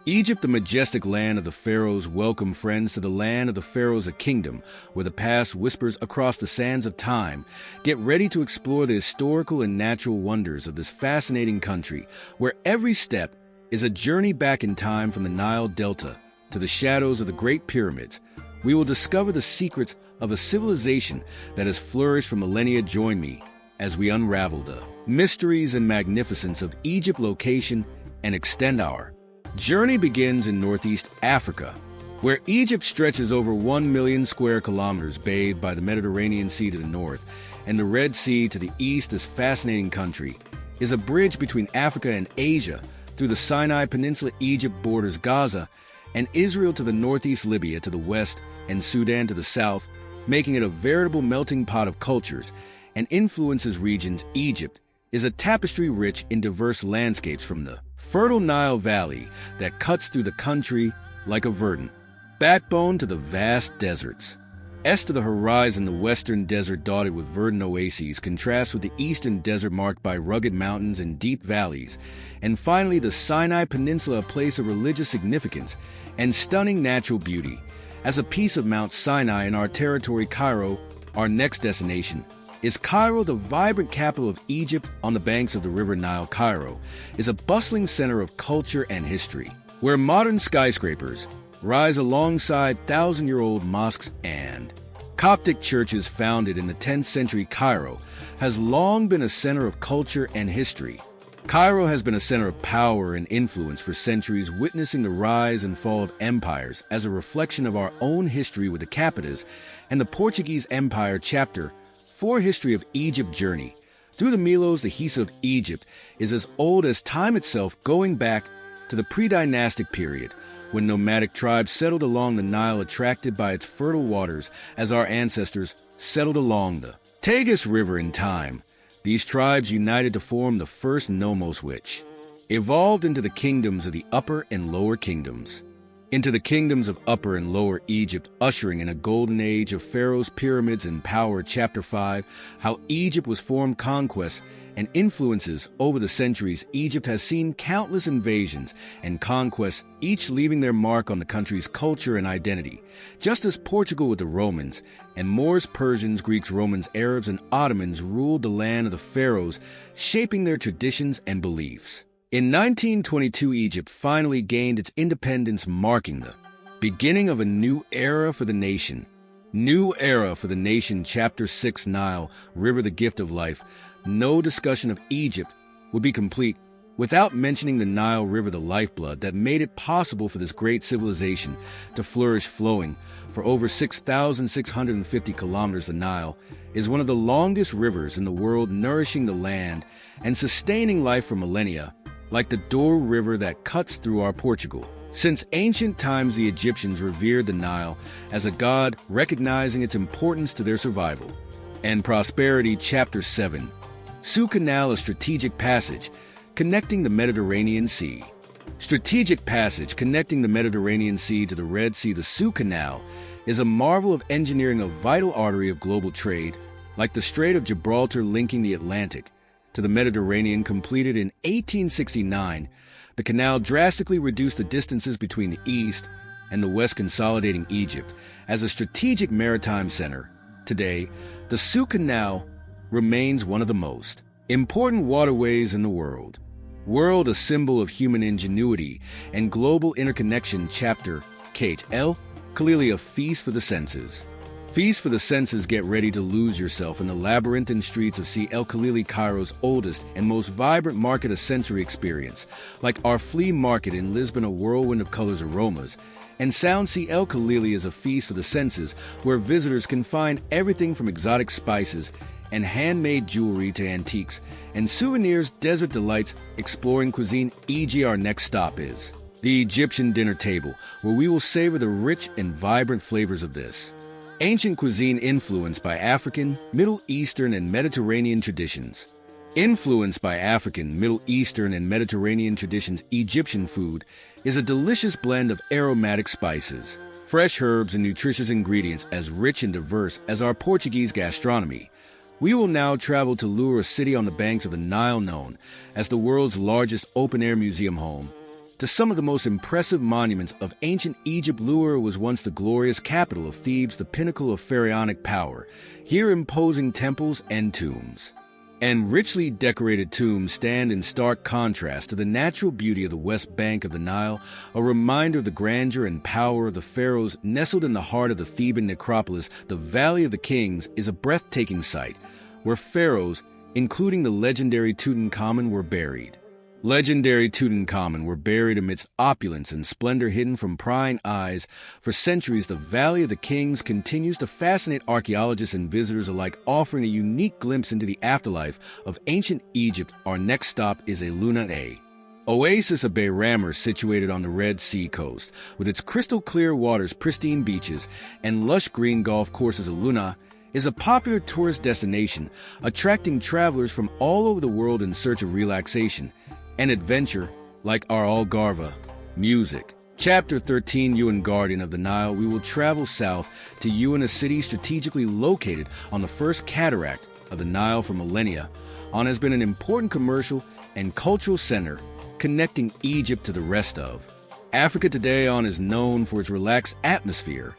Egypt, the majestic land of the pharaohs, welcome friends to the land of the pharaohs, a kingdom where the past whispers across the sands of time. Get ready to explore the historical and natural wonders of this fascinating country, where every step is a journey back in time from the Nile Delta to the shadows of the Great Pyramids. We will discover the secrets of a civilization that has flourished for millennia. Join me as we unravel the mysteries and magnificence of Egypt, location, and extend our journey begins in Northeast Africa, where Egypt stretches over 1 million square kilometers, bathed by the Mediterranean Sea to the north and the Red Sea to the east. This fascinating country is a bridge between Africa and Asia through the Sinai Peninsula. Egypt borders Gaza and Israel to the northeast, Libya to the west, and Sudan to the south, making it a veritable melting pot of cultures and influences regions. Egypt is a tapestry rich in diverse landscapes, from the fertile Nile Valley that cuts through the country like a verdant backbone to the vast deserts east to the horizon. The western desert, dotted with verdant oases, contrasts with the eastern desert marked by rugged mountains and deep valleys. And finally, the Sinai Peninsula, a place of religious significance and stunning natural beauty. As a piece of Mount Sinai in our territory, Cairo, our next destination, is Cairo, the vibrant capital of Egypt on the banks of the River Nile. Cairo is a bustling center of culture and history, where modern skyscrapers rise alongside thousand-year-old mosques and Coptic churches. Founded in the 10th century, Cairo has long been a center of culture and history. Cairo has been a center of power and influence for centuries, witnessing the rise and fall of empires as a reflection of our own history with the Capitas and the Portuguese Empire. Chapter 4: History of Egypt. Journey through the Milos. The Giza of Egypt is as old as time itself, going back to the pre-dynastic period, when nomadic tribes settled along the Nile, attracted by its fertile waters, as our ancestors settled along the Tigris River. In time, these tribes united to form the first nomos, which evolved into the kingdoms of the Upper and Lower Kingdoms. Into the kingdoms of Upper and Lower Egypt, ushering in a golden age of pharaohs, pyramids, and power. Chapter 5: How Egypt was formed. Conquests and influences. Over the centuries, Egypt has seen countless invasions and conquests, each leaving their mark on the country's culture and identity. Just as Portugal with the Romans, and Moors, Persians, Greeks, Romans, Arabs, and Ottomans ruled the land of the pharaohs, shaping their traditions and beliefs. In 1922, Egypt finally gained its independence, marking the beginning of a new era for the nation. New era for the nation. Chapter 6: Nile River, the gift of life. No discussion of Egypt would be complete without mentioning the Nile River, the lifeblood that made it possible for this great civilization to flourish. Flowing for over 6,650 kilometers, the Nile is one of the longest rivers in the world, nourishing the land and sustaining life for millennia, like the Douro River that cuts through our Portugal. Since ancient times, the Egyptians revered the Nile as a god, recognizing its importance to their survival and prosperity. Chapter 7: Suez Canal, a strategic passage connecting the Mediterranean Sea. Strategic passage connecting the Mediterranean Sea to the Red Sea. The Suez Canal is a marvel of engineering, a vital artery of global trade, like the Strait of Gibraltar linking the Atlantic to the Mediterranean. Completed in 1869, the canal drastically reduced the distances between the East and the West, consolidating Egypt as a strategic maritime center. Today, the Suez Canal remains one of the most important waterways in the world, a symbol of human ingenuity and global interconnection. Chapter 8: El Khalili, a feast for the senses. Feast for the senses. Get ready to lose yourself in the labyrinthine streets of El Khalili, Cairo's oldest and most vibrant market, a sensory experience. Like our flea market in Lisbon, a whirlwind of colors, aromas, and sounds. El Khalili is a feast for the senses, where visitors can find everything from exotic spices and handmade jewelry to antiques and souvenirs, desert delights, exploring cuisine. E.g., our next stop is the Egyptian dinner table, where we will savor the rich and vibrant flavors of this ancient cuisine, influenced by African, Middle Eastern, and Mediterranean traditions. Influenced by African, Middle Eastern, and Mediterranean traditions, Egyptian food is a delicious blend of aromatic spices, fresh herbs, and nutritious ingredients, as rich and diverse as our Portuguese gastronomy. We will now travel to Louvre, a city on the banks of the Nile known as the world's largest open-air museum home to some of the most impressive monuments of ancient Egypt. Luxor was once the glorious capital of Thebes, the pinnacle of pharaonic power. Here imposing temples and tombs and richly decorated tombs stand in stark contrast to the natural beauty of the west bank of the Nile, a reminder of the grandeur and power of the pharaohs. Nestled in the heart of the Theban necropolis, the Valley of the Kings is a breathtaking sight where pharaohs, including the legendary Tutankhamun, were buried. Legendary Tutankhamun were buried amidst opulence and splendor hidden from prying eyes. For centuries, the Valley of the Kings continues to fascinate archaeologists and visitors alike, offering a unique glimpse into the afterlife of ancient Egypt. Our next stop is a oasis of Pyramids, situated on the Red Sea coast. With its crystal-clear waters, pristine beaches, and lush green golf courses, Luna is a popular tourist destination, attracting travelers from all over the world in search of relaxation and adventure. Like our Algarve music. Chapter 13, Yuan, Guardian of the Nile. We will travel south to Yuan, a city strategically located on the first cataract of the Nile for millennia. On has been an important commercial and cultural center connecting Egypt to the rest of Africa. Today, On is known for its relaxed atmosphere,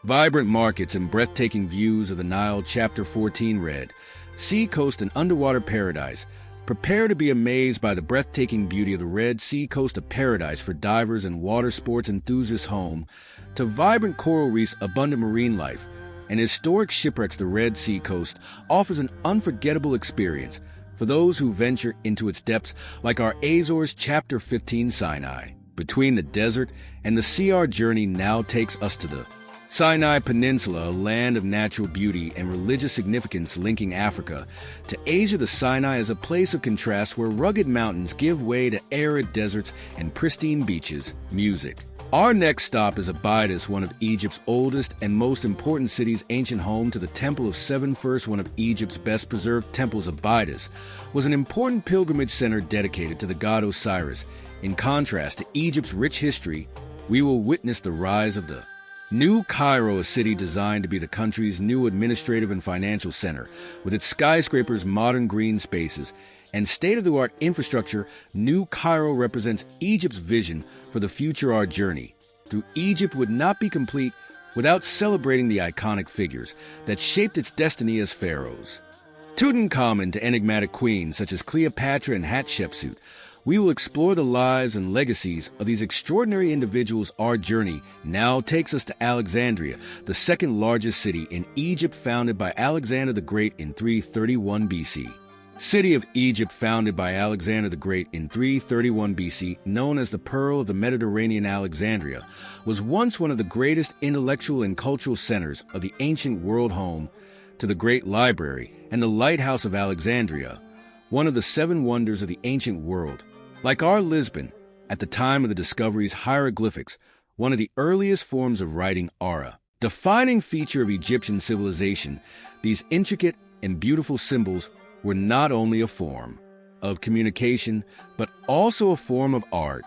vibrant markets, and breathtaking views of the Nile. Chapter 14, Red Sea Coast, an underwater paradise. Prepare to be amazed by the breathtaking beauty of the Red Sea Coast, a paradise for divers and water sports enthusiasts. Home to vibrant coral reefs, abundant marine life, and historic shipwrecks, the Red Sea Coast offers an unforgettable experience for those who venture into its depths. Like our Azores. Chapter 15, Sinai. Between the desert and the sea, our journey now takes us to the Sinai Peninsula, a land of natural beauty and religious significance linking Africa to Asia. The Sinai is a place of contrast where rugged mountains give way to arid deserts and pristine beaches. Music. Our next stop is Abydos, one of Egypt's oldest and most important cities, ancient home to the Temple of Seven First, one of Egypt's best preserved temples. Abydos was an important pilgrimage center dedicated to the god Osiris. In contrast to Egypt's rich history, we will witness the rise of the New Cairo, a city designed to be the country's new administrative and financial center. With its skyscrapers, modern green spaces, and state-of-the-art infrastructure, New Cairo represents Egypt's vision for the future. Our journey through Egypt would not be complete without celebrating the iconic figures that shaped its destiny as pharaohs. Tutankhamun to enigmatic queens such as Cleopatra and Hatshepsut. We will explore the lives and legacies of these extraordinary individuals. Our journey now takes us to Alexandria, the second largest city in Egypt, founded by Alexander the Great in 331 BC. City of Egypt, founded by Alexander the Great in 331 BC, known as the Pearl of the Mediterranean. Alexandria was once one of the greatest intellectual and cultural centers of the ancient world, home to the Great Library and the Lighthouse of Alexandria, one of the seven wonders of the ancient world. Like our Lisbon, at the time of the discoveries, hieroglyphics, one of the earliest forms of writing, ara, defining feature of Egyptian civilization. These intricate and beautiful symbols were not only a form of communication, but also a form of art,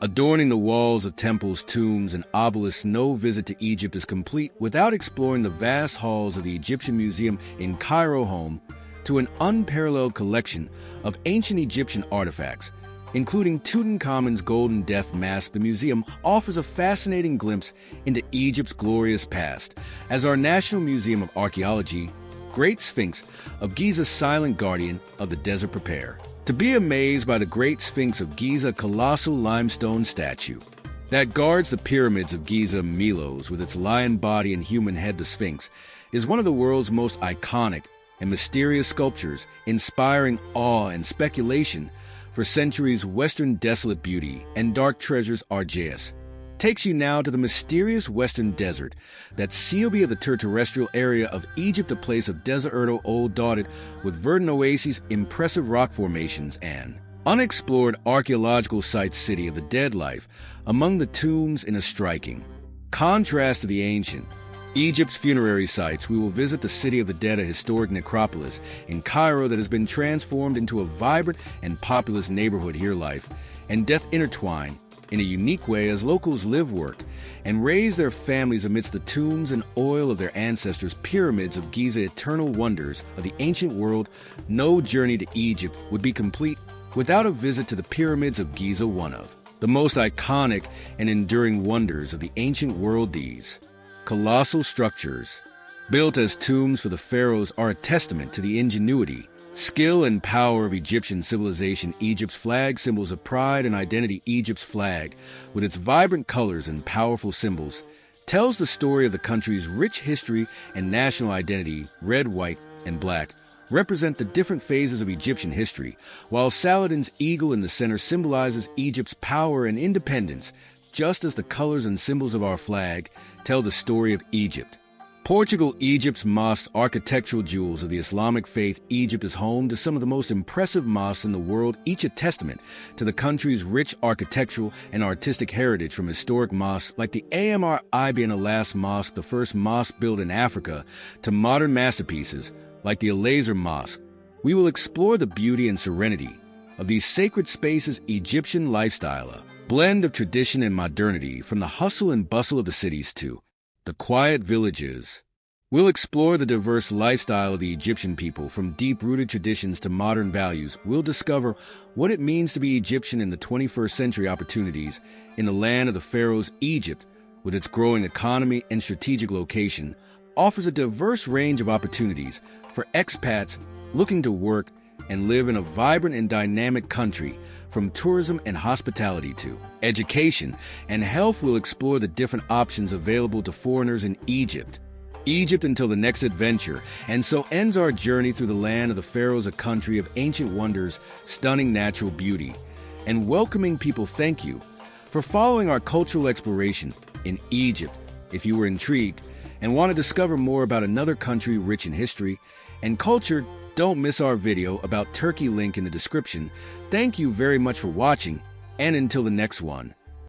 adorning the walls of temples, tombs, and obelisks. No visit to Egypt is complete without exploring the vast halls of the Egyptian Museum in Cairo, home to an unparalleled collection of ancient Egyptian artifacts, including Tutankhamun's golden death mask. The museum offers a fascinating glimpse into Egypt's glorious past. As our National Museum of Archaeology, Great Sphinx of Giza, silent guardian of the desert. Prepare to be amazed by the Great Sphinx of Giza, a colossal limestone statue that guards the Pyramids of Giza. Milos, with its lion body and human head, the Sphinx is one of the world's most iconic and mysterious sculptures, inspiring awe and speculation for centuries. Western desolate beauty and dark treasures. Argeus takes you now to the mysterious western desert, that Seobia, the terrestrial area of Egypt, a place of desert old, dotted with verdant oases, impressive rock formations, and unexplored archaeological sites. City of the dead life among the tombs in a striking contrast to the ancient Egypt's funerary sites. We will visit the City of the Dead, a historic necropolis in Cairo that has been transformed into a vibrant and populous neighborhood. Here, life and death intertwine in a unique way as locals live, work, and raise their families amidst the tombs and oil of their ancestors. Pyramids of Giza, eternal wonders of the ancient world. No journey to Egypt would be complete without a visit to the Pyramids of Giza, one of the most iconic and enduring wonders of the ancient world. These colossal structures, built as tombs for the pharaohs, are a testament to the ingenuity, skill, and power of Egyptian civilization. Egypt's flag, symbols of pride and identity. Egypt's flag, with its vibrant colors and powerful symbols, tells the story of the country's rich history and national identity. Red, white, and black represent the different phases of Egyptian history, while Saladin's eagle in the center symbolizes Egypt's power and independence, just as the colors and symbols of our flag tell the story of Egypt. Portugal. Egypt's mosques, architectural jewels of the Islamic faith. Egypt is home to some of the most impressive mosques in the world, each a testament to the country's rich architectural and artistic heritage. From historic mosques like the Amr Ibn Alas Mosque, the first mosque built in Africa, to modern masterpieces like the Al-Azhar Mosque, we will explore the beauty and serenity of these sacred spaces. Egyptian lifestyle, a blend of tradition and modernity, from the hustle and bustle of the cities to the quiet villages. We'll explore the diverse lifestyle of the Egyptian people, from deep-rooted traditions to modern values. We'll discover what it means to be Egyptian in the 21st century. Opportunities in the land of the pharaohs. Egypt, with its growing economy and strategic location, offers a diverse range of opportunities for expats looking to work and live in a vibrant and dynamic country. From tourism and hospitality to education and health, we'll explore the different options available to foreigners in Egypt. Egypt until the next adventure. And so ends our journey through the land of the pharaohs, a country of ancient wonders, stunning natural beauty, and welcoming people. Thank you for following our cultural exploration in Egypt. If you were intrigued and want to discover more about another country rich in history and culture, don't miss our video about Turkey, link in the description. Thank you very much for watching, and until the next one.